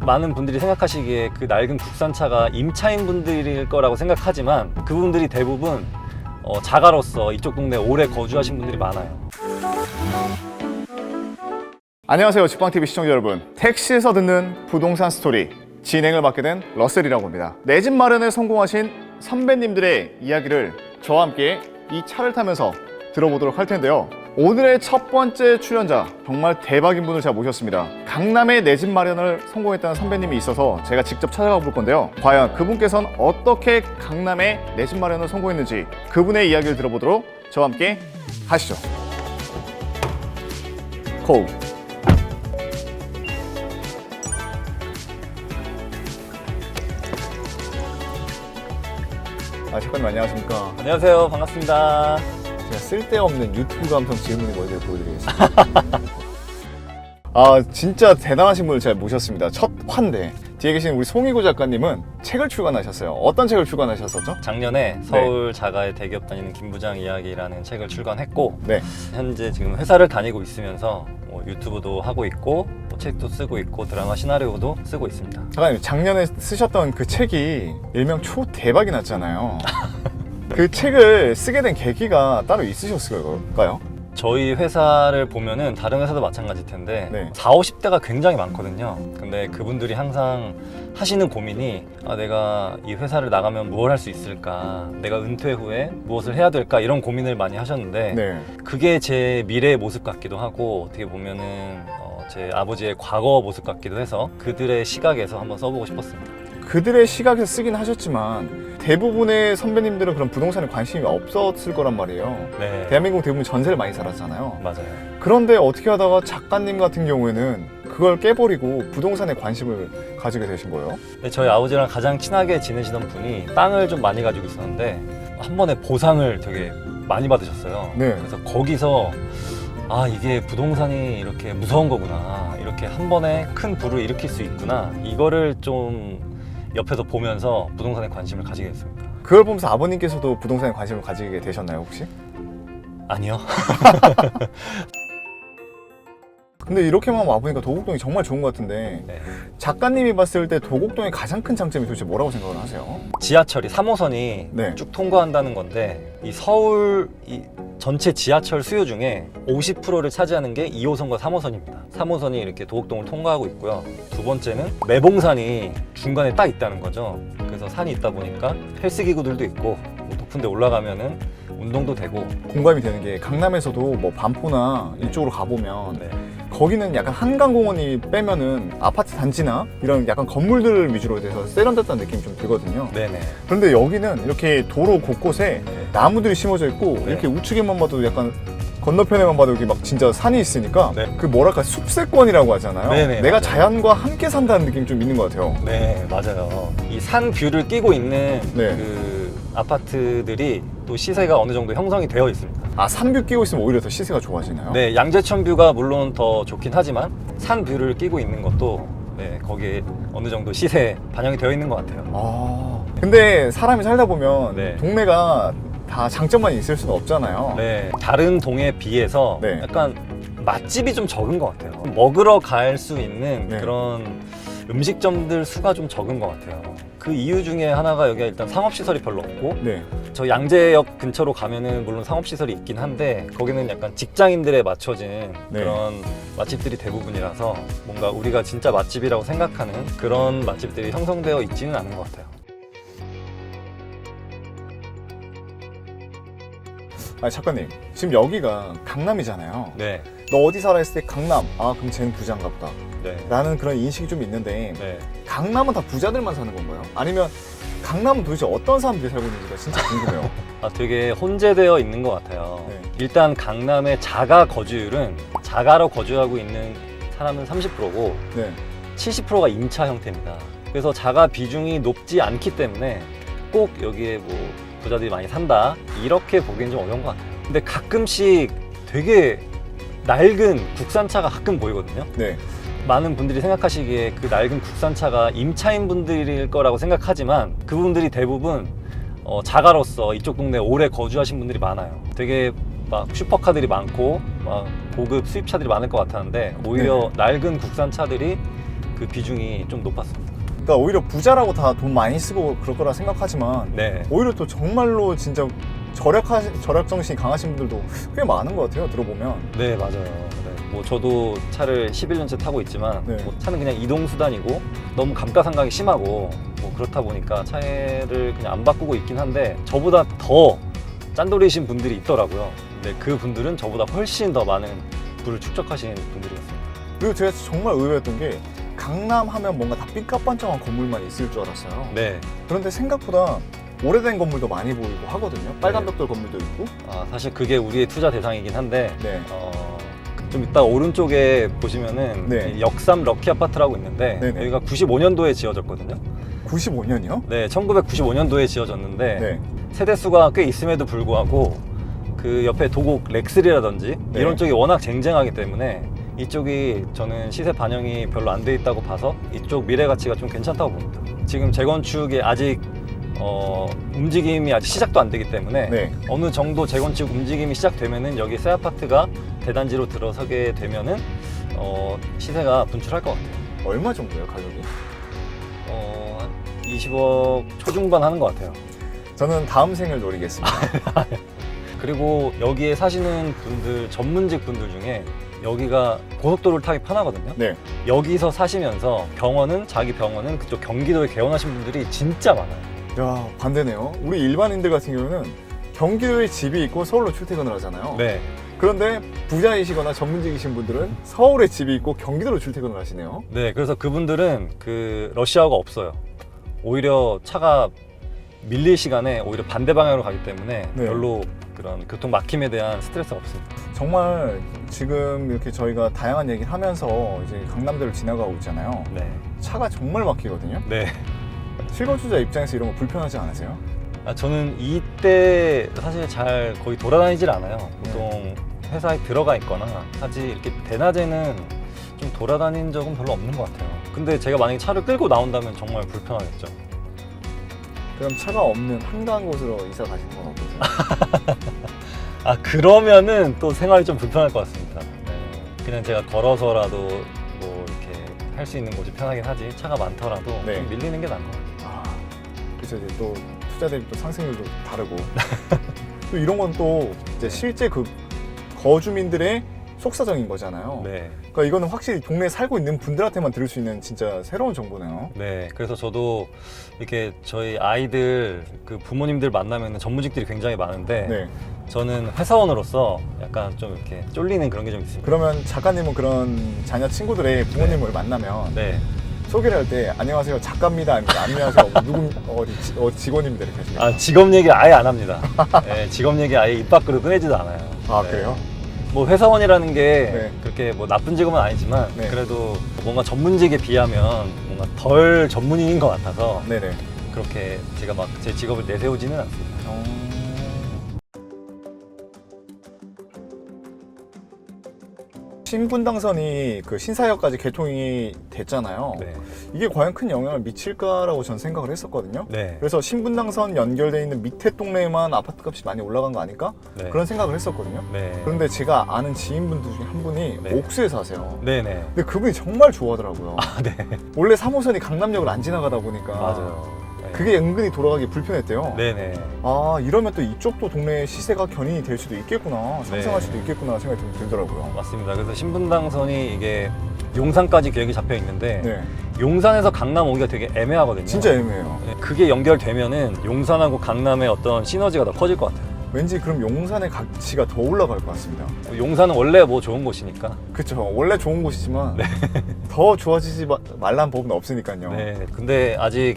많은 분들이 생각하시기에 그 낡은 국산차가 임차인 분들일 거라고 생각하지만 그분들이 대부분 자가로서 이쪽 동네에 오래 거주하신 분들이 많아요. 안녕하세요, 직방TV 시청자 여러분. 택시에서 듣는 부동산 스토리 진행을 맡게 된 러셀이라고 합니다. 내 집 마련에 성공하신 선배님들의 이야기를 저와 함께 이 차를 타면서 들어보도록 할 텐데요. 오늘의 첫 번째 출연자, 정말 대박인 분을 제가 모셨습니다. 강남에 내 집 마련을 성공했다는 선배님이 있어서 제가 직접 찾아가 볼 건데요. 과연 그분께서는 어떻게 강남에 내 집 마련을 성공했는지 그분의 이야기를 들어보도록 저와 함께 가시죠. 고! 작가님 안녕하십니까? 안녕하세요. 반갑습니다. 제가 쓸데없는 유튜브 감성 질문을 먼저 보여드리겠습니다. 진짜 대단하신 분을 제가 모셨습니다. 첫 화인데 뒤에 계신 우리 송희구 작가님은 책을 출간하셨어요. 어떤 책을 출간하셨었죠? 작년에 서울 자가의 대기업 다니는 김부장 이야기라는 책을 출간했고 네. 현재 지금 회사를 다니고 있으면서 유튜브도 하고 있고 책도 쓰고 있고 드라마 시나리오도 쓰고 있습니다. 작가님 작년에 쓰셨던 그 책이 일명 초대박이 났잖아요. 그 책을 쓰게 된 계기가 따로 있으셨을까요? 저희 회사를 보면은 다른 회사도 마찬가지일 텐데 네. 40, 50대가 굉장히 많거든요. 근데 그분들이 항상 하시는 고민이 내가 이 회사를 나가면 무엇을 할 수 있을까? 내가 은퇴 후에 무엇을 해야 될까? 이런 고민을 많이 하셨는데 네. 그게 제 미래의 모습 같기도 하고 어떻게 보면은 제 아버지의 과거 모습 같기도 해서 그들의 시각에서 한번 써보고 싶었습니다. 그들의 시각에서 쓰긴 하셨지만 대부분의 선배님들은 그런 부동산에 관심이 없었을 거란 말이에요. 네, 대한민국 대부분 전세를 많이 살았잖아요. 맞아요. 그런데 어떻게 하다가 작가님 같은 경우에는 그걸 깨버리고 부동산에 관심을 가지게 되신 거예요? 근데 저희 아버지랑 가장 친하게 지내시던 분이 땅을 좀 많이 가지고 있었는데 한 번에 보상을 되게 많이 받으셨어요. 네. 그래서 거기서 이게 부동산이 이렇게 무서운 거구나, 이렇게 한 번에 큰 불을 일으킬 수 있구나, 이거를 좀 옆에서 보면서 부동산에 관심을 가지게 됐습니다. 그걸 보면서 아버님께서도 부동산에 관심을 가지게 되셨나요, 혹시? 아니요. 근데 이렇게만 와보니까 도곡동이 정말 좋은 것 같은데 네. 작가님이 봤을 때 도곡동의 가장 큰 장점이 도대체 뭐라고 생각을 하세요? 지하철이 3호선이 네. 쭉 통과한다는 건데 이 서울 전체 지하철 수요 중에 50%를 차지하는 게 2호선과 3호선입니다. 3호선이 이렇게 도곡동을 통과하고 있고요. 두 번째는 매봉산이 중간에 딱 있다는 거죠. 그래서 산이 있다 보니까 헬스기구들도 있고 높은 데 올라가면은 운동도 되고. 공감이 되는 게 강남에서도 뭐 반포나 이쪽으로 가보면 네. 거기는 약간 한강공원이 빼면은 아파트 단지나 이런 약간 건물들 위주로 돼서 세련됐다는 느낌이 좀 들거든요. 네네. 그런데 여기는 이렇게 도로 곳곳에 나무들이 심어져 있고 네. 이렇게 우측에만 봐도 약간 건너편에만 봐도 여기 막 진짜 산이 있으니까 네. 그 뭐랄까 숲세권이라고 하잖아요. 네네, 내가 맞아요. 자연과 함께 산다는 느낌이 좀 있는 것 같아요. 네, 맞아요. 이 산 뷰를 끼고 있는 네. 그 아파트들이 또 시세가 어느 정도 형성이 되어 있습니다. 산뷰 끼고 있으면 오히려 더 시세가 좋아지나요? 네, 양재천 뷰가 물론 더 좋긴 하지만 산 뷰를 끼고 있는 것도 거기에 어느 정도 시세에 반영이 되어 있는 것 같아요. 근데 사람이 살다 보면 네. 동네가 다 장점만 있을 수는 없잖아요. 네, 다른 동에 비해서 네. 약간 맛집이 좀 적은 것 같아요. 먹으러 갈 수 있는 네. 그런 음식점들 수가 좀 적은 것 같아요. 그 이유 중에 하나가 여기가 일단 상업시설이 별로 없고 네. 저 양재역 근처로 가면은 물론 상업시설이 있긴 한데 거기는 약간 직장인들에 맞춰진 네. 그런 맛집들이 대부분이라서 뭔가 우리가 진짜 맛집이라고 생각하는 그런 맛집들이 형성되어 있지는 않은 것 같아요. 작가님, 지금 여기가 강남이잖아요. 네, 너 어디 살아 했을 때 강남, 그럼 쟤는 부자인가 보다 네, 라는 그런 인식이 좀 있는데 네. 강남은 다 부자들만 사는 건가요? 아니면 강남은 도대체 어떤 사람들이 살고 있는지가 진짜 궁금해요. 되게 혼재되어 있는 것 같아요. 네. 일단 강남의 자가 거주율은 자가로 거주하고 있는 사람은 30%고 네. 70%가 임차 형태입니다. 그래서 자가 비중이 높지 않기 때문에 꼭 여기에 뭐 부자들이 많이 산다 이렇게 보기엔 좀 어려운 것 같아요. 근데 가끔씩 되게 낡은 국산차가 가끔 보이거든요. 네. 많은 분들이 생각하시기에 그 낡은 국산차가 임차인 분들일 거라고 생각하지만 그분들이 대부분 자가로서 이쪽 동네에 오래 거주하신 분들이 많아요. 되게 막 슈퍼카들이 많고 막 고급 수입차들이 많을 것 같았는데 오히려 낡은 국산차들이 그 비중이 좀 높았습니다. 그러니까 오히려 부자라고 다 돈 많이 쓰고 그럴 거라 생각하지만 네. 오히려 또 정말로 진짜 절약 정신이 강하신 분들도 꽤 많은 것 같아요. 들어보면. 네, 맞아요. 네. 뭐 저도 차를 11년째 타고 있지만 네. 뭐 차는 그냥 이동 수단이고 너무 감가상각이 심하고 뭐 그렇다 보니까 차를 그냥 안 바꾸고 있긴 한데 저보다 더 짠돌이신 분들이 있더라고요. 근데 그 분들은 저보다 훨씬 더 많은 부를 축적하신 분들이었습니다. 그리고 제가 정말 의외였던 게 강남 하면 뭔가 다 삐까뻔쩍한 건물만 있을 줄 알았어요. 네. 그런데 생각보다 오래된 건물도 많이 보이고 하거든요. 빨간 네. 벽돌 건물도 있고. 사실 그게 우리의 투자 대상이긴 한데 네. 좀 이따 오른쪽에 보시면은 네. 이 역삼 럭키 아파트라고 있는데 네네. 여기가 95년도에 지어졌거든요. 95년이요? 네, 1995년도에 지어졌는데 네. 세대수가 꽤 있음에도 불구하고 그 옆에 도곡 렉스리라든지 네. 이런 쪽이 워낙 쟁쟁하기 때문에 이쪽이 저는 시세 반영이 별로 안 돼 있다고 봐서 이쪽 미래 가치가 좀 괜찮다고 봅니다. 지금 재건축이 아직 움직임이 아직 시작도 안 되기 때문에 네. 어느 정도 재건축 움직임이 시작되면은 여기 새 아파트가 대단지로 들어서게 되면은 시세가 분출할 것 같아요. 얼마 정도예요, 가격이? 한 20억 초중반 하는 것 같아요. 저는 다음 생을 노리겠습니다. 그리고 여기에 사시는 분들, 전문직 분들 중에 여기가 고속도로를 타기 편하거든요. 네. 여기서 사시면서 자기 병원은 그쪽 경기도에 개원하신 분들이 진짜 많아요. 야, 반대네요. 우리 일반인들 같은 경우는 경기도에 집이 있고 서울로 출퇴근을 하잖아요. 네. 그런데 부자이시거나 전문직이신 분들은 서울에 집이 있고 경기도로 출퇴근을 하시네요. 네, 그래서 그분들은 그 러시아가 없어요. 오히려 차가 밀릴 시간에 오히려 반대 방향으로 가기 때문에 네. 별로 그런 교통 막힘에 대한 스트레스가 없습니다. 정말 지금 이렇게 저희가 다양한 얘기를 하면서 이제 강남대를 지나가고 있잖아요. 네. 차가 정말 막히거든요. 네. 실거주자 입장에서 이런 거 불편하지 않으세요? 저는 이때 사실 잘 거의 돌아다니질 않아요. 보통 회사에 들어가 있거나 하지 이렇게 대낮에는 좀 돌아다닌 적은 별로 없는 것 같아요. 근데 제가 만약에 차를 끌고 나온다면 정말 불편하겠죠. 그럼 차가 없는 한가한 곳으로 이사 가시는 건 어떠세요? 그러면은 또 생활이 좀 불편할 것 같습니다. 네. 그냥 제가 걸어서라도 뭐 이렇게 할 수 있는 곳이 편하긴 하지 차가 많더라도 네. 좀 밀리는 게 나은 것 같아요. 그래서 이제 또 투자 대비 또 상승률도 다르고 또 이런 건 또 이제 실제 그 거주민들의 속사정인 거잖아요. 네. 그러니까 이거는 확실히 동네에 살고 있는 분들한테만 들을 수 있는 진짜 새로운 정보네요. 네, 그래서 저도 이렇게 저희 아이들 그 부모님들 만나면 전무직들이 굉장히 많은데 네. 저는 회사원으로서 약간 좀 이렇게 쫄리는 그런 게 좀 있습니다. 그러면 작가님은 그런 자녀 친구들의 부모님을 만나면 네. 소개를 할 때 안녕하세요 작가입니다 아니면 안녕하세요 직원님들 이렇게 하시나요? 직업 얘기 아예 안 합니다. 네, 직업 얘기 아예 입 밖으로 꺼내지도 않아요. 아, 네. 그래요? 뭐 회사원이라는 게 네. 그렇게 뭐 나쁜 직업은 아니지만 네. 그래도 뭔가 전문직에 비하면 뭔가 덜 전문인인 것 같아서 네네. 그렇게 제가 막 제 직업을 내세우지는 않습니다. 신분당선이 그 신사역까지 개통이 됐잖아요. 네. 이게 과연 큰 영향을 미칠까라고 전 생각을 했었거든요. 네. 그래서 신분당선 연결돼 있는 밑에 동네에만 아파트 값이 많이 올라간 거 아닐까? 네. 그런 생각을 했었거든요. 네. 그런데 제가 아는 지인분들 중에 한 분이 네. 옥수에 사세요. 네네. 근데 그분이 정말 좋아하더라고요. 네. 원래 3호선이 강남역을 안 지나가다 보니까 맞아요. 네. 그게 은근히 돌아가기 불편했대요. 네네. 아, 이러면 또 이쪽도 동네 시세가 견인이 될 수도 있겠구나, 상승할 네. 수도 있겠구나 생각이 좀 들더라고요. 맞습니다. 그래서 신분당선이 이게 용산까지 계획이 잡혀 있는데 네, 용산에서 강남 오기가 되게 애매하거든요. 진짜 애매해요. 네, 그게 연결되면은 용산하고 강남의 어떤 시너지가 더 커질 것 같아요. 왠지 그럼 용산의 가치가 더 올라갈 것 같습니다. 용산은 원래 뭐 좋은 곳이니까. 그렇죠. 원래 좋은 곳이지만 네. 더 좋아지지 말란 법은 없으니까요. 네. 근데 아직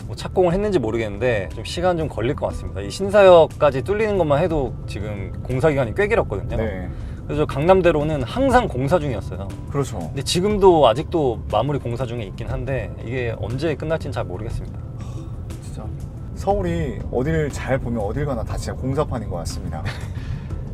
뭐 착공을 했는지 모르겠는데 좀 시간 좀 걸릴 것 같습니다. 이 신사역까지 뚫리는 것만 해도 지금 공사 기간이 꽤 길었거든요. 네, 그래서 강남대로는 항상 공사 중이었어요. 그렇죠. 근데 지금도 아직도 마무리 공사 중에 있긴 한데 이게 언제 끝날지는 잘 모르겠습니다. 진짜 서울이 어딜 잘 보면 어딜 가나 다 진짜 공사판인 것 같습니다.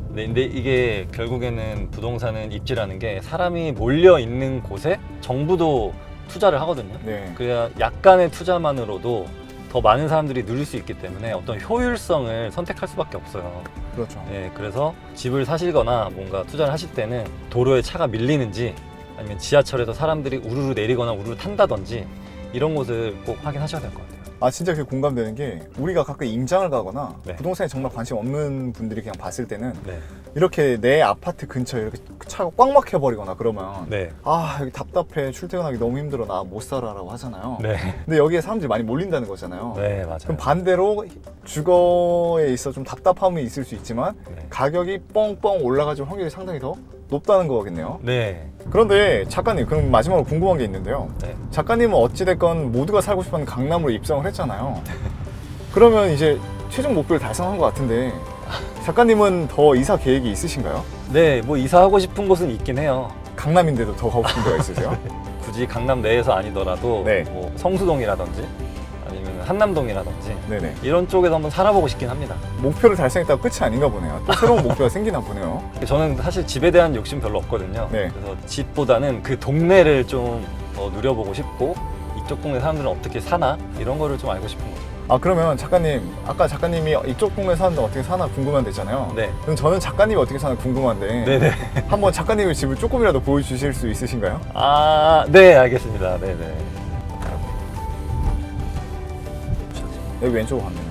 네, 근데 이게 결국에는 부동산은 입지라는 게 사람이 몰려 있는 곳에 정부도 투자를 하거든요. 네, 그래야 약간의 투자만으로도 더 많은 사람들이 누릴 수 있기 때문에 어떤 효율성을 선택할 수밖에 없어요. 그렇죠. 네, 그래서 집을 사시거나 뭔가 투자를 하실 때는 도로에 차가 밀리는지 아니면 지하철에서 사람들이 우르르 내리거나 우르르 탄다든지 이런 곳을 꼭 확인하셔야 될 것 같아요. 아 진짜 그게 공감되는 게 우리가 가끔 임장을 가거나 네. 부동산에 정말 관심 없는 분들이 그냥 봤을 때는 네. 이렇게 내 아파트 근처에 이렇게 차가 꽉 막혀버리거나 그러면 네. 아 여기 답답해 출퇴근하기 너무 힘들어 나 못 살아라고 하잖아요. 네. 근데 여기에 사람들이 많이 몰린다는 거잖아요. 네, 맞아요. 그럼 반대로 주거에 있어 좀 답답함이 있을 수 있지만 네. 가격이 뻥뻥 올라가줄 확률이 상당히 더 높다는 거겠네요. 네. 그런데 작가님 그럼 마지막으로 궁금한 게 있는데요. 네. 작가님은 어찌됐건 모두가 살고 싶어하는 강남으로 입성을 했잖아요. 그러면 이제 최종 목표를 달성한 것 같은데 작가님은 더 이사 계획이 있으신가요? 네, 뭐 이사하고 싶은 곳은 있긴 해요. 강남인데도 더 가고 싶은 데가 있으세요? 굳이 강남 내에서 아니더라도 네. 뭐 성수동이라든지 아니면 한남동이라든지 네네. 이런 쪽에서 한번 살아보고 싶긴 합니다. 목표를 달성했다가 끝이 아닌가 보네요. 또 새로운 목표가 생기나 보네요. 저는 사실 집에 대한 욕심 별로 없거든요. 네. 그래서 집보다는 그 동네를 좀 더 누려보고 싶고 이쪽 동네 사람들은 어떻게 사나 이런 거를 좀 알고 싶은 거죠. 아 그러면 작가님 아까 작가님이 이쪽 동네 사는데 어떻게 사나 궁금한데 했잖아요. 네. 그럼 저는 작가님이 어떻게 사나 궁금한데 네네. 한번 작가님의 집을 조금이라도 보여주실 수 있으신가요? 아, 네, 알겠습니다. 네네. 여기 왼쪽으로 가면